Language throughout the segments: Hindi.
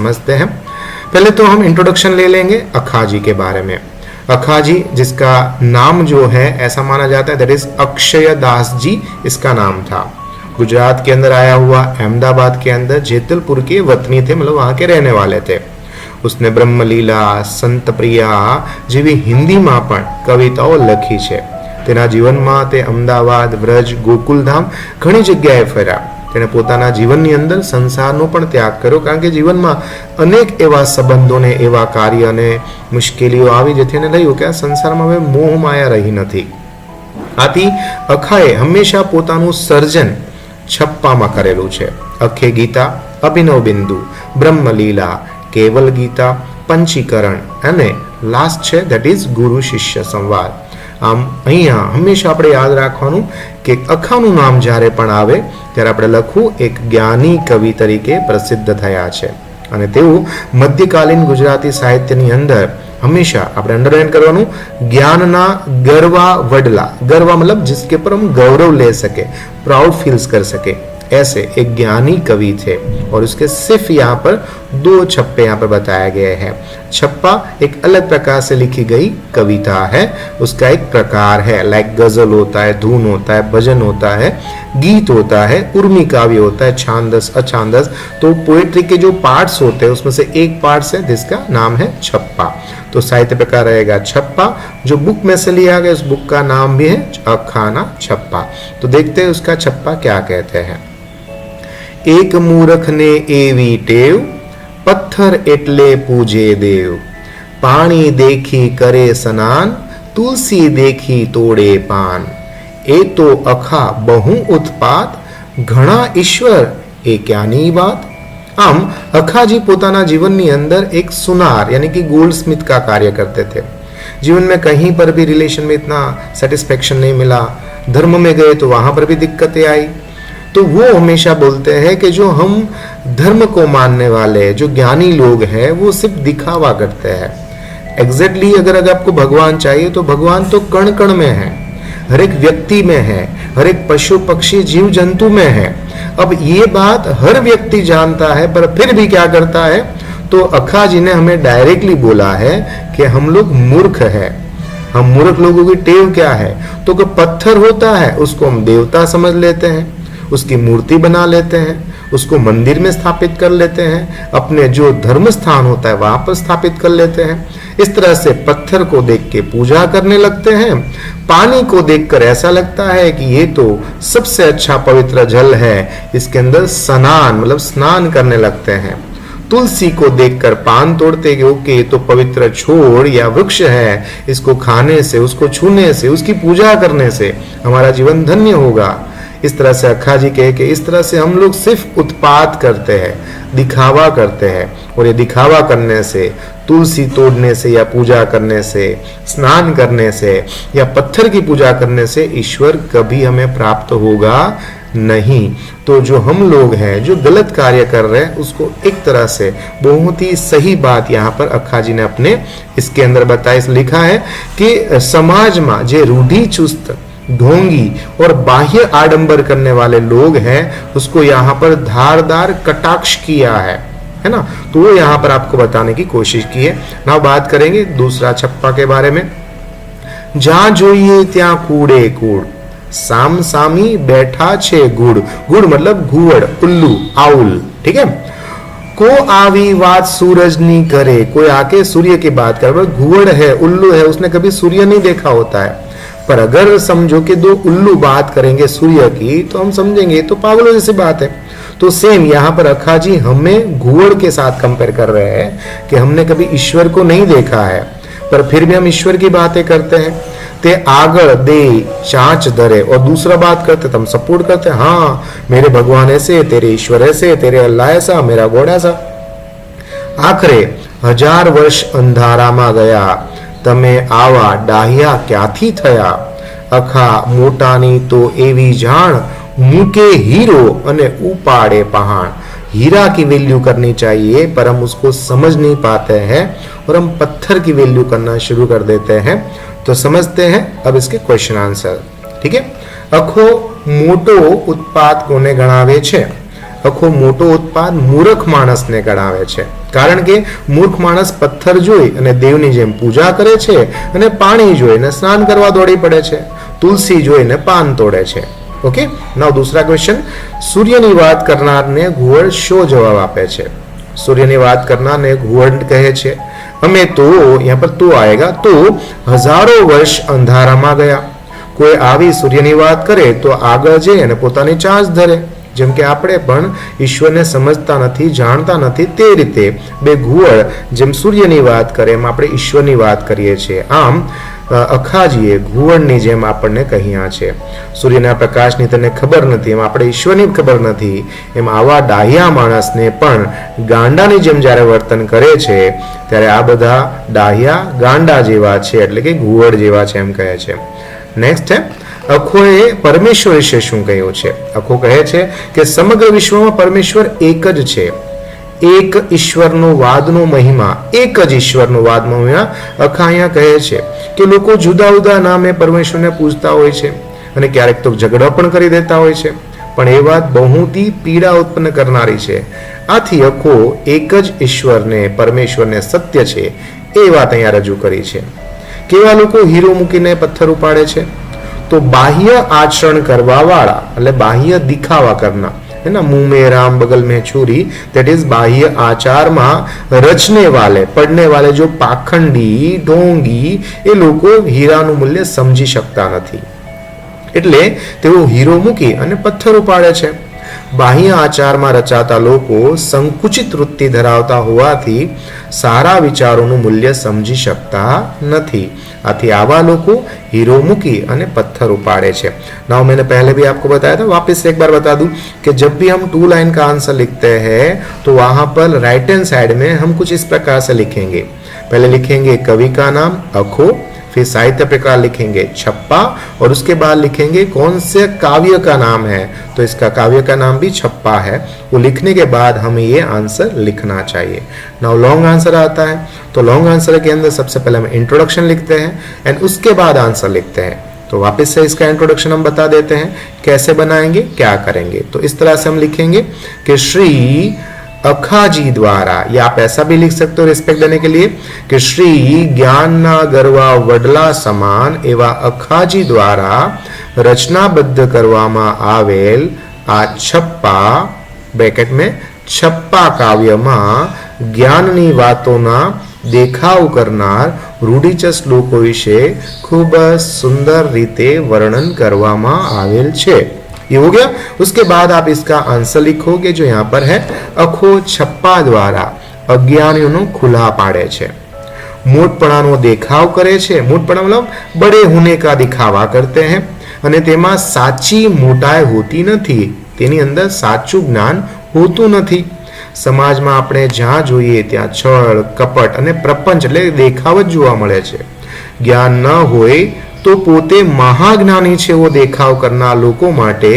समझते हैं। पहले तो हम इंट्रोडक्शन ले लेंगे अखाजी के बारे में। अखाजी जिसका नाम जो है ऐसा माना जाता है दैट इज अक्षय दास जी इसका नाम था। गुजरात के अंदर आया हुआ, अहमदाबाद के अंदर जेतलपुर के वतनी थे, मतलब वहां के रहने वाले थे। उसने ब्रह्मलीला, संत प्रिया જેવી હિન્દીમાં પણ કવિતાઓ લખી છે। તેના જીવનમાં તે અમદાવાદ, વ્રજ, ગોકુલધામ ઘણી જગ્યાએ ફર્યા। તેણે પોતાના જીવનની અંદર સંસારનો પણ ત્યાગ કર્યો, કારણ કે જીવનમાં અનેક એવા સંબંધોને, એવા કાર્યને મુશ્કેલીઓ આવી જેથી એને થયું કે આ સંસારમાં હવે મોહ માયા રહી નથી। આથી અખાએ હંમેશા પોતાનું સર્જન છપ્પામાં કરેલું છે। અખે ગીતા, અભિનવ બિંદુ, બ્રહ્મલીલા, કેવલ ગીતા, પંચીકરણ અને લાસ્ટ છે ધેટ ઇઝ ગુરુ શિષ્ય સંવાદ। આમ અહીંયા હંમેશા આપણે યાદ રાખવાનું કે અખાનું નામ જ્યારે પણ આવે ત્યારે આપણે લખવું એક જ્ઞાની કવિ તરીકે પ્રસિદ્ધ થયા છે અને તેઓ મધ્યકાલીન ગુજરાતી સાહિત્યની અંદર હંમેશા આપણે અંડરલાઈન કરવાનું જ્ઞાનના ગરવા વડલા, ગરવા मतलब जिसके पर हम गौरव ले सके, प्राउड फील्स कर सके, ऐसे एक ज्ञानी कवि थे। और उसके सिर्फ यहाँ पर 2 छप्पे यहाँ पर बताए गए हैं। छप्पा एक अलग प्रकार से लिखी गई कविता है, उसका एक प्रकार है, लाइक गजल होता है, धून होता है, भजन होता है, गीत होता है, उर्मी काव्य होता है, छांदस, अछांदस। तो पोएट्री के जो पार्ट्स होते हैं उसमें से एक पार्ट है जिसका नाम है छप्पा। तो साहित्य प्रकार रहेगा छप्पा। जो बुक में से लिया गया उस बुक का नाम भी है अखाना छप्पा। तो देखते हैं उसका छप्पा क्या कहते हैं। एक मूर्ख ने एवी टेव, पत्थर एटले पूजे देव। पानी देखी करे स्नान, तुलसी देखी तोड़े पान। ए तो अखा बहु उत्पात, घणा ईश्वर ए क्यानी बात। आम अखाजी पोताना जीवननी अंदर एक सुनार यानी कि गोल्ड स्मिथ का कार्य करते थे। जीवन में कहीं पर भी रिलेशन में इतना सेटिस्फेक्शन नहीं मिला, धर्म में गए तो वहां पर भी दिक्कतें आई। तो वो हमेशा बोलते हैं कि जो हम धर्म को मानने वाले जो ज्ञानी लोग हैं वो सिर्फ दिखावा करते हैं। एग्जैक्टली अगर आपको भगवान चाहिए तो भगवान तो कण कण में है, हर एक व्यक्ति में है, हर एक पशु पक्षी जीव जंतु में है। अब ये बात हर व्यक्ति जानता है पर फिर भी क्या करता है, तो अखाजी ने हमें डायरेक्टली बोला है कि हम लोग मूर्ख है। हम मूर्ख लोगों की टेव क्या है, तो कि पत्थर होता है उसको हम देवता समझ लेते हैं, उसकी मूर्ति बना लेते हैं, उसको मंदिर में स्थापित कर लेते हैं, अपने जो धर्म स्थान होता है वहां पर स्थापित कर लेते हैं। इस तरह से पत्थर को देख के पूजा करने लगते हैं। पानी को देखकर ऐसा लगता है कि ये तो सबसे अच्छा पवित्र जल है, इसके अंदर स्नान मतलब स्नान करने लगते हैं। तुलसी को देखकर पान तोड़ते कि ओके ये तो पवित्र छोड़ या वृक्ष है, इसको खाने से, उसको छूने से, उसकी पूजा करने से हमारा जीवन धन्य होगा। इस तरह से अखाजी कहे कि इस तरह से हम लोग सिर्फ उत्पात करते हैं, दिखावा करते हैं। और ये दिखावा करने से, तुलसी तोड़ने से या पूजा करने से, स्नान करने से या पत्थर की पूजा करने से ईश्वर कभी हमें प्राप्त होगा नहीं। तो जो हम लोग हैं जो गलत कार्य कर रहे हैं उसको एक तरह से बहुत ही सही बात यहाँ पर अखाजी ने अपने इसके अंदर बताया, लिखा है कि समाज में जे रूढ़ी चुस्त, ढोंगी और बाह्य आडंबर करने वाले लोग हैं उसको यहाँ पर धारदार कटाक्ष किया है ना। तो वो यहाँ पर आपको बताने की कोशिश की है ना। बात करेंगे दूसरा छप्पा के बारे में। जहां जोइए त्या कूड़े कूड़, साम सामी बैठा छे गुड़। गुड़ मतलब घुवड़, उल्लू, आउल, ठीक है। को आवी बात सूरज नहीं करे, कोई आके सूर्य की बात करे, घुवड़ है, उल्लू है, उसने कभी सूर्य नहीं देखा होता है। पर अगर समझो कि 2 उल्लू बात करेंगे सूर्य की तो हम समझेंगे तो पागलों जैसी बात है। तो सेम यहाँ पर अखाजी हमें घुवड़ के साथ कंपेयर कर रहे हैं कि हमने कभी ईश्वर को नहीं देखा है पर फिर भी हम ईश्वर की बातें करते हैं। ते आगड़ दे चांच धरे और दूसरा बात करते तो हम सपोर्ट करते हैं, हाँ मेरे भगवान ऐसे, तेरे ईश्वर ऐसे, तेरे अल्लाह ऐसा, मेरा गॉड ऐसा। आखरे 1000 वर्ष अंधारा में गया, તમે આવા ડાહ્યા ક્યાંથી થયા। અખા મોટાની તો એવી જાણ, મૂકે હીરો અને ઉપાડે પહાણ। हीरा की वैल्यू करनी चाहिए पर हम उसको समझ नहीं पाते हैं और हम पत्थर की वैल्यू करना शुरू कर देते हैं। तो समझते हैं अब इसके क्वेश्चन आंसर, ठीक है। अखो मोटो उत्पाद कोने गणावे छे। અખો મોટો ઉત્પાદ મૂર્ખ માણસને કરાવે છે, કારણ કે મૂર્ખ માણસ પથ્થર જોઈ અને દેવની જેમ પૂજા કરે છે અને પાણી જોઈને સ્નાન કરવા દોડી પડે છે, તુલસી જોઈને પાન તોડે છે. ઓકે, નાउ दूसरा क्वेश्चन, સૂર્યની વાત કરનારને ઘુવડ શો જવાબ આપે છે? સૂર્યની વાત કરનારને ઘુવડ કહે છે અમે તો, यहाँ पर तो आएगा, तो હજારો વર્ષ અંધારામાં ગયા. કોઈ આવી સૂર્યની વાત કરે તો આગળ જઈ અને પોતાની ચાંચ ધરે. જેમ કે આપણે પણ ઈશ્વરને સમજતા નથી, જાણતા નથી, તે રીતે બે ઘુવડ જેમ સૂર્યની વાત કરે એમ આપણે ઈશ્વરની વાત કરીએ છીએ. આમ અખાજીએ ઘુવડની જેમ આપણને કહ્યા છે. સૂર્યના પ્રકાશની તને ખબર નથી એમ આપણે ઈશ્વરની ખબર નથી, એમ આવા ડાહ્યા માણસને પણ ગાંડાની જેમ જ્યારે વર્તન કરે છે ત્યારે આ બધા ડાહ્યા ગાંડા જેવા છે, એટલે કે ઘુવડ જેવા છે એમ કહે છે. નેક્સ્ટ છે, અખોએ પરમેશ્વર વિશે શું કહ્યું છે? અખો કહે છે કે સમગ્ર વિશ્વમાં પરમેશ્વર એક જ છે. એક ઈશ્વરનો વાદનો મહિમા, એક જ ઈશ્વરનો વાદનો મહિમા અખા અહીંયા કહે છે કે લોકો જુદા જુદા નામે પરમેશ્વરને પૂજતા હોય છે અને ક્યારેક તો ઝઘડો પણ કરી દેતા હોય છે, પણ એ વાત બહુથી પીડા ઉત્પન્ન કરનારી છે. આથી અખો એક જ ઈશ્વરને, પરમેશ્વરને સત્ય છે એ વાત અહીંયા રજૂ કરી છે. કેવા લોકો હીરો મૂકીને પથ્થર ઉપાડે છે? તો બાહ્ય આચરણ કરવા વાળા, એટલે બાહ્ય દિખાવા કરના, है ना, मुंह में राम बगल में छुरी, दैट इज बाह्य आचार में रचने वाले, पढ़ने वाले जो पाखंडी ढोंगी એ લોકો હીરાનું મૂલ્ય સમજી શકતા નથી, એટલે તેઓ હીરો મૂકી અને પથ્થર ઉપાડે છે. બાહ્ય આચારમાં રચાતા લોકો સંકુચિત વૃત્તિ ધરાવતા હોવાથી સારા વિચારોનું મૂલ્ય समझी શકતા નથી. आથી आवा लोग हीरो मूकी અને पत्थर उपाड़े छे. नाउ मैंने पहले भी आपको बताया था, वापस एक बार बता दूं कि जब भी हम 2 लाइन का आंसर लिखते हैं तो वहां पर राइट हैंड साइड में हम कुछ इस प्रकार से लिखेंगे. पहले लिखेंगे कवि का नाम अखो, फिर साहित्य प्रकार लिखेंगे छप्पा, और उसके बाद लिखेंगे कौन से काव्य का नाम है, तो इसका काव्य का नाम भी छप्पा है. वो लिखने के बाद हमें ये आंसर लिखना चाहिए. नाउ लॉन्ग आंसर आता है, तो लॉन्ग आंसर के अंदर सबसे पहले हम इंट्रोडक्शन लिखते हैं एंड उसके बाद आंसर लिखते हैं. तो वापस से इसका इंट्रोडक्शन हम बता देते हैं कैसे बनाएंगे, क्या करेंगे. तो इस तरह से हम लिखेंगे कि श्री अखाजी द्वारा, या आप ऐसा भी लिख सकते हो रिस्पेक्ट देने के लिए कि श्री ज्ञानना गरवा वडला समान एवा अखाजी द्वारा रचनाबद्ध करवामा आवेल आ छप्पा, ब्रेकेट में छप्पा काव्यमा ज्ञाननी वातोना देखाव करनार रूढ़िचस्ट लोको विषे खूब सुंदर रीते वर्णन करवामा आवेल छे. ये हो गया. उसके बाद आप इसका आंसर लिखोगे जो यहाँ पर है, अखो छप्पा द्वारा अज्ञानियों खुला पाड़े छे, मोटपणानो देखाव करे छे. मोटपणा मतलब बड़े होने का दिखावा करते हैं અને તેમાં સાચી મોટાઈ હોતી નથી, તેની અંદર સાચું જ્ઞાન હોતું નથી. સમાજમાં આપણે જ્યાં જોઈએ ત્યાં છળ કપટ અને પ્રપંચ એટલે દેખાવ જ જોવા મળે છે. જ્ઞાન ન હોય તો પોતે મહાજ્ઞાની છે એવો દેખાવ કરનાર લોકો માટે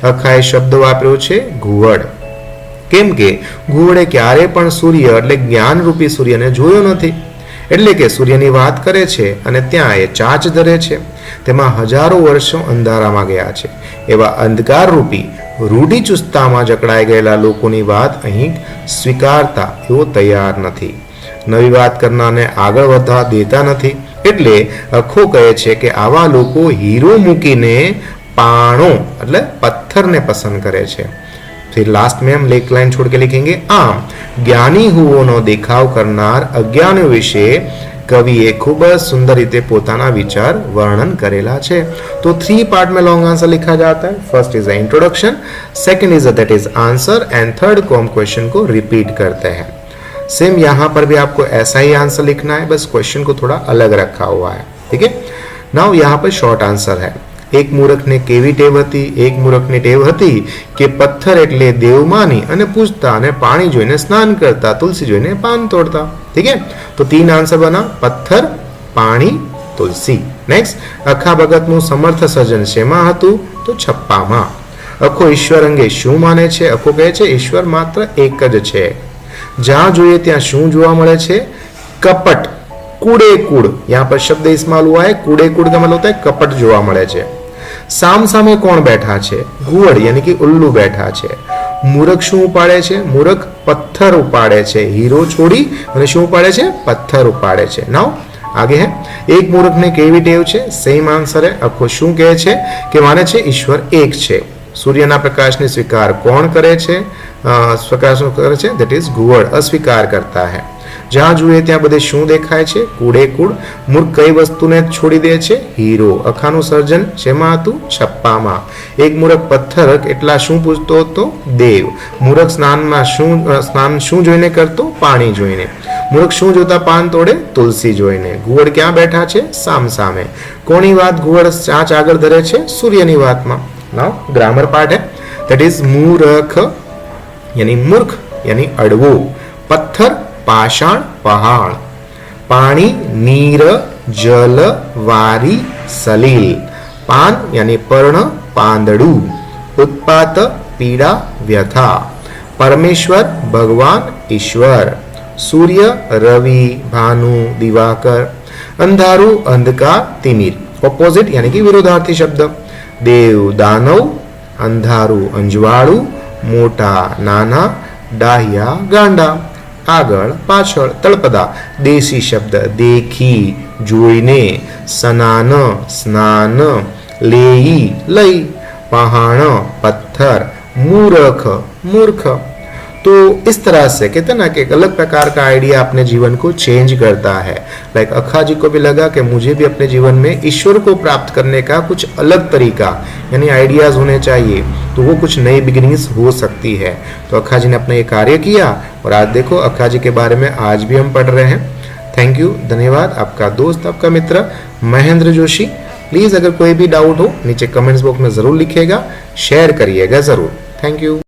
અખાએ શબ્દ વાપર્યો છે ઘુવડ. કેમ કે ઘુવડે ક્યારે પણ સૂર્ય એટલે જ્ઞાનરૂપી સૂર્યને જોયો નથી, એટલે કે સૂર્યની વાત કરે છે અને ત્યાં એ ચાંચ ધરે છે, તેમાં હજારો વર્ષો અંધારામાં ગયા છે. એવા અંધકારરૂપી રૂઢિચુસ્તતામાં જકડાઈ ગયેલા લોકોની વાત અહીં સ્વીકારતા એવો તૈયાર નથી. નવી વાત કરનારને આગળ વધવા દેતા નથી. એટલે અખો કહે છે કે આવા લોકો હીરો મૂકીને પાણો એટલે પથ્થરને પસંદ કરે છે. फिर लास्ट में हम एक लाइन छोड़ के लिखेंगे, आम ज्ञानी होवोनो देखाव करनार अज्ञानियों विषे कविए खूब सुंदर रीते पोताना विचार वर्णन करेला छे. तो 3 पार्ट में लॉन्ग आंसर लिखा जाता है. First is the introduction, second is that is answer and third को हम क्वेश्चन को रिपीट करते हैं. सेम यहाँ पर भी आपको ऐसा ही आंसर लिखना है, बस क्वेश्चन को थोड़ा अलग रखा हुआ है. ठीक है. नाउ यहाँ पर शॉर्ट आंसर है. एक मूर्खने केवी टेव हती? एक मूर्खने टेव हती કે પથ્થર એટલે દેવ માની અને પૂજતા અને પાણી જોઈને સ્નાન કરતા, તુલસી જોઈને પાન તોડતા. ठीक है. तो 3 आंसर बना, पत्थर, पाणी, तुलसी. नेक्स्ट, अखा भगतનું समर्थ સર્જન શેમાં હતું? તો છપ્પામાં. અખો ઈશ્વર અંગે શું માને છે? અખો કહે છે ઈશ્વર માત્ર એક જ છે. જ્યાં જોઈએ ત્યાં શું જોવા મળે છે? કપટ, કૂડે કૂડ. यहाँ पर शब्द इस्तेमाल हुआ है, कूड़े कूड़ का मतलब होता है कपट जोवा મળે છે. साम सामे कौन बैठा है? घुवड़ यानी कि उल्लू बैठा है. મૂરખ શું ઉપાડે છે? મૂરખ પથ્થર ઉપાડે છે. હીરો છોડી અને શું ઉપાડે છે? પથ્થર ઉપાડે છે. નાउ आगे है एक मूर्ख ने केवी टेव छे? सेम आंसर है. अखो शू कहे छे कि माने छे ईश्वर एक छे. सूर्यना प्रकाशने स्वीकार कोण करे छे? प्रकाश करे छे दैट इज घुवड अस्वीकार करता है. જ્યાં જોઈએ ત્યાં બધે શું દેખાય છે? કૂડે કૂડ. મૂર્ખ કઈ વસ્તુને છોડી દે છે? હીરો. અખાનું સર્જન શેમાં હતું? છપ્પામાં. એક મૂર્ખ પથ્થર એટલા શું પૂછતો હતો? દેવ. મૂર્ખ સ્નાન શું જોઈને કરતો? પાણી જોઈને. મૂર્ખ શું જોતા પાન તોડે? તુલસી જોઈને. ઘુવડ ક્યાં બેઠા છે? સામ સામે. કોની વાત ઘુવડ ચાંચ આગળ ધરે છે? સૂર્યની વાતમાં. નાउ ग्रामर पार्ट है दैट इज मूर्ख यानी मूर्ख यानी अड़वो. पत्थर पाषाण पहाड़. पानी नीर जल वारी सलील. पान यानी पर्ण पांदड़ू. उत्पात पीड़ा व्यथा. परमेश्वर भगवान ईश्वर. सूर्य रवि भानु दिवाकर. अंधारू अंधकार तिमिर. ऑपोजिट यानी कि विरोधार्थी शब्द. देव दानव. अंधारू अंजवाड़ू. मोटा नाना. डाहिया गांडा. આગળ પાછળ તળપદા. દેશી શબ્દ દેખી જોઈને. સ્નાન સ્નાન. લેઈ લઈ. પહાણ પથ્થર. मूर्ख मूर्ख. तो इस तरह से कहते ना कि एक अलग प्रकार का आइडिया अपने जीवन को चेंज करता है. लाइक अखा जी को भी लगा कि मुझे भी अपने जीवन में ईश्वर को प्राप्त करने का कुछ अलग तरीका यानी आइडियाज होने चाहिए, तो वो कुछ नई बिगिनिंग्स हो सकती है. तो अखा जी ने अपना ये कार्य किया और आज देखो अखा जी के बारे में आज भी हम पढ़ रहे हैं. थैंक यू, धन्यवाद. आपका दोस्त आपका मित्र महेंद्र जोशी. प्लीज़ अगर कोई भी डाउट हो नीचे कमेंट्स बॉक्स में ज़रूर लिखिएगा, शेयर करिएगा ज़रूर. Thank you.